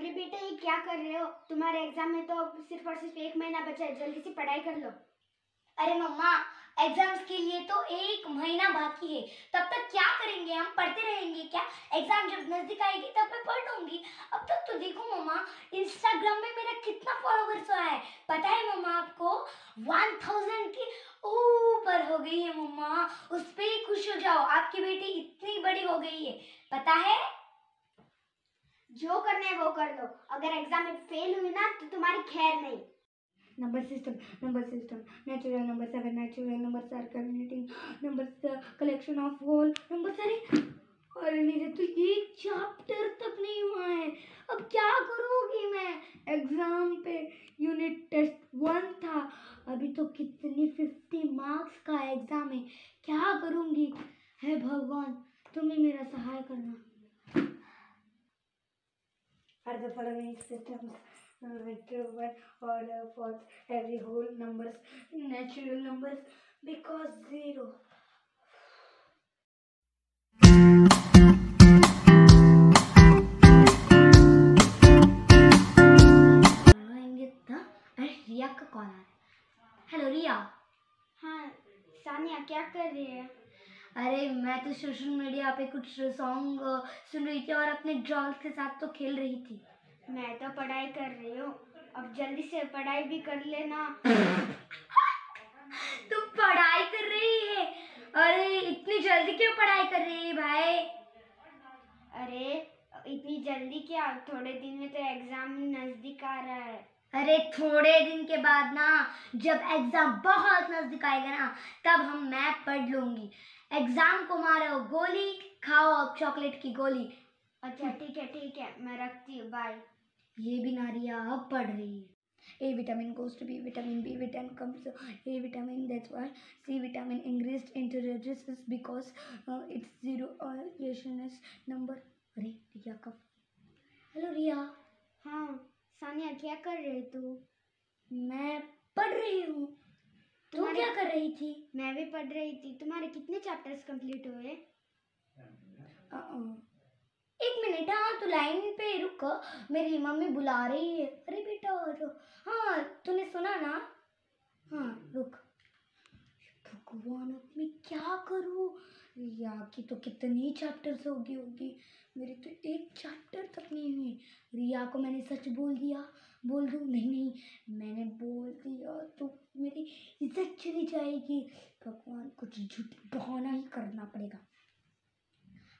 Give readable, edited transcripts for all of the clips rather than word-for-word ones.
अरे बेटा, ये क्या कर रहे हो? तुम्हारे एग्जाम में तो सिर्फ और सिर्फ 1 महीना बचा है, जल्दी से पढ़ाई कर लो। अरे मम्मा, एग्जाम्स के लिए तो 1 महीना बाकी है। तब तक क्या करेंगे? हम पढ़ते रहेंगे क्या? एग्जाम जब नजदीक आएगी तब मैं पढ़ लूंगी। अब तक तो देखो मम्मा, इंस्टाग्राम में मेरा कितना फॉलोवर्स हुआ है पता है मम्मा आपको? 1000 के ऊपर हो गई है मम्मा। उस पे ही खुश हो जाओ, आपकी बेटी इतनी बड़ी हो गई है, पता है? जो करना है वो कर लो। अगर एग्जाम में फेल हुई ना तो तुम्हारी खैर नहीं। Number system, natural number 7, natural numbers are calculating numbers, collection of whole numbers. अरे मेरे तो एक चैप्टर तक नहीं हुआ है, अब क्या करूँगी मैं? एग्जाम पे यूनिट टेस्ट 1 था, अभी तो कितनी 50 मार्क्स का एग्जाम है, क्या करूँगी? हे भगवान, तुम ही मेरा सहाय करना। Are the following systems true or false? Every whole numbers, natural numbers, because 0. रिया का कॉल आ रहा है। हेलो रिया। हाँ सानिया, क्या कर रही है? अरे मैं तो सोशल मीडिया पे कुछ सॉन्ग सुन रही थी और अपने डॉल्स के साथ तो खेल रही थी। मैं तो पढ़ाई कर रही हूँ, अब जल्दी से पढ़ाई भी कर लेना। तू पढ़ाई कर रही है? अरे इतनी जल्दी क्यों पढ़ाई कर रही है भाई? अरे इतनी जल्दी क्या, थोड़े दिन में तो एग्जाम नजदीक आ रहा है। अरे थोड़े दिन के बाद ना, जब एग्जाम बहुत नजदीक आएगा ना, तब मैं पढ़ लूंगी। एग्जाम को मारो गोली, खाओ अब चॉकलेट की गोली। अच्छा ठीक है, मैं रखती हूँ, बाय। ये भी नारिया अब पढ़ रही है। A vitamin goes to B vitamin, B vitamin comes to A vitamin, that's why C vitamin increased into resistance because it's zero reactionist number. अरे रिया का, हेलो रिया। हाँ सानिया, क्या कर रही तू? मैं पढ़ रही हूँ, तू क्या कर रही थी? मैं भी पढ़ रही थी। तुम्हारे कितने चैप्टर्स कंप्लीट हुए? एक मिनट, हाँ तू लाइन पे रुक, मेरी मम्मी बुला रही है। अरे बेटा हाँ तूने सुना ना? हाँ रुक। भगवान, अब मैं क्या करूँ? रिया की तो कितनी चैप्टर्स होगी, मेरी तो एक चैप्टर तक नहीं हुई। रिया को मैंने सच बोल दिया, बोल दूँ? नहीं, मैंने बोल दिया तो मेरी इज्जत चली जाएगी। भगवान, कुछ झूठ बहाना ही करना पड़ेगा।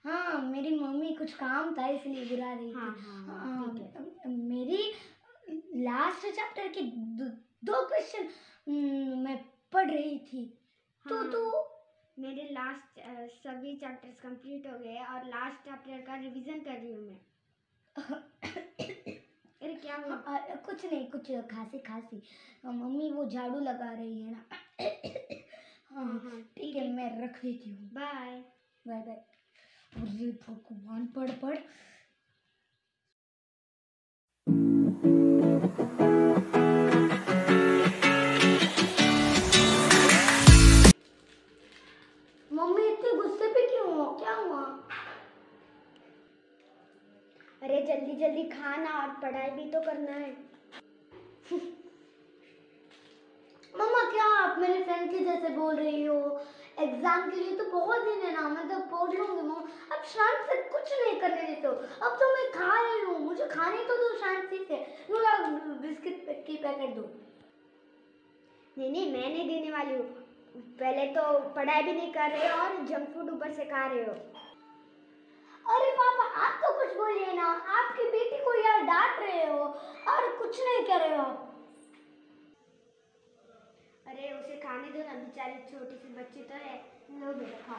हाँ मेरी मम्मी कुछ काम था इसलिए बुला रही थी। हाँ, मेरी लास्ट चैप्टर के 2 क्वेश्चन मैं पढ़ रही थी। हाँ, तो मेरे लास्ट सभी चैप्टर्स कंप्लीट हो गए और लास्ट चैप्टर का रिवीजन कर रही हूँ मैं। अरे क्या हुआ? कुछ नहीं, कुछ खांसी। मम्मी वो झाड़ू लगा रही है ना। हाँ ठीक है, मैं रख देती हूँ। बाय। बाय। अरे भगवान, पढ़। मम्मी इतने गुस्से पे क्यों हो? क्या हुआ? अरे जल्दी खाना और पढ़ाई भी तो करना है। मम्मा क्या आप मेरे फ्रेंड के जैसे बोल रही हो? एग्जाम के लिए तो बहुत दिन है ना, मैं तो पढ़ लूंगी मम्मा। अब शांत से कुछ नहीं करने देते हो। अब तो मैं खा रही हूँ, मुझे खाने तो दो शांति से। बिस्किट की पैकेट दो। नहीं, मैं नहीं देने वाली हूँ। पहले तो पढ़ाई भी नहीं कर रहे हो और जंक फूड ऊपर से खा रहे हो। अरे पापा, आप तो कुछ बोलिए ना, आपकी बेटी को यार डांट रहे हो और कुछ नहीं कर रहे हो आप। अरे उसे खाने दो ना, बेचारी छोटी सी बच्ची तो है। लो बेटा खा।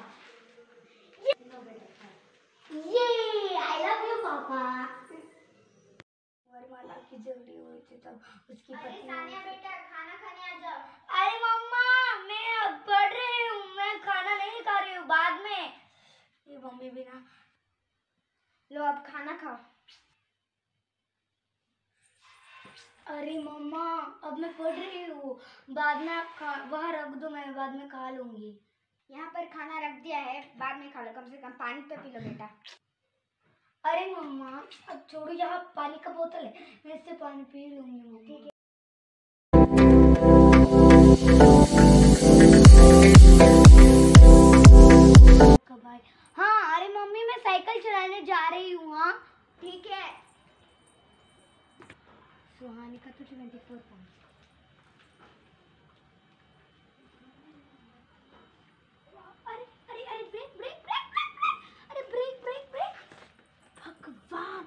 ये आई लव यू पापा। वरमाला की जल्दी हुई थी तब उसकी अरे पत्नी। सानिया बेटा, खाना खाने आ जाओ। अरे मम्मा, मैं अब पढ़ रही हूँ, मैं खाना नहीं खा रही हूँ, बाद में। ये मम्मी भी ना। लो अब खाना खाओ। अरे मम्मा, अब मैं पढ़ रही हूँ, बाद में आप वहाँ रख दो, मैं बाद में खा लूंगी। यहाँ पर खाना रख दिया है, बाद में खा लो। कम से कम पानी तो पी लो बेटा। अरे मम्मा अब छोड़ो, यहाँ पानी का बोतल है, मैं इससे पानी पी लूंगी मम्मा। ठीक है। भाई हाँ, अरे मम्मी मैं साइकिल चलाने जा रही हूँ। हाँ ठीक है। सुहानी का तो 24 पॉइंट। अरे अरे अरे break break break break break, अरे ब्रेक ब्रेक ब्रेक, भगवान।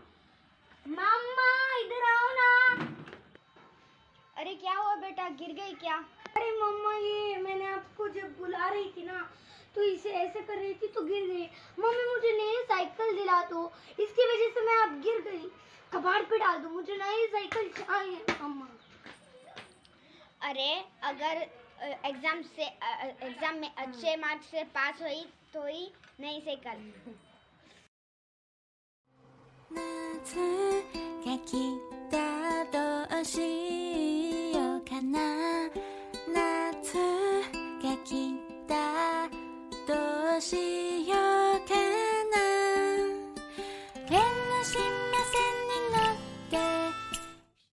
मम्मा इधर आओ ना। अरे क्या हुआ बेटा, गिर गई क्या? अरे मम्मा ये मैंने आपको जब बुला रही थी ना तो इसे ऐसे कर रही थी तो गिर गई। मम्मी मुझे नई साइकिल दिला दो, इसकी वजह से मैं अब गिर गई। कबाड़ पे डाल दो, मुझे नई साइकिल चाहिए मम्मा। अरे अगर एग्जाम में अच्छे मार्क्स से पास हुई तो ही नई साइकिल। 夏が来たどうしようかな夏が来たどうし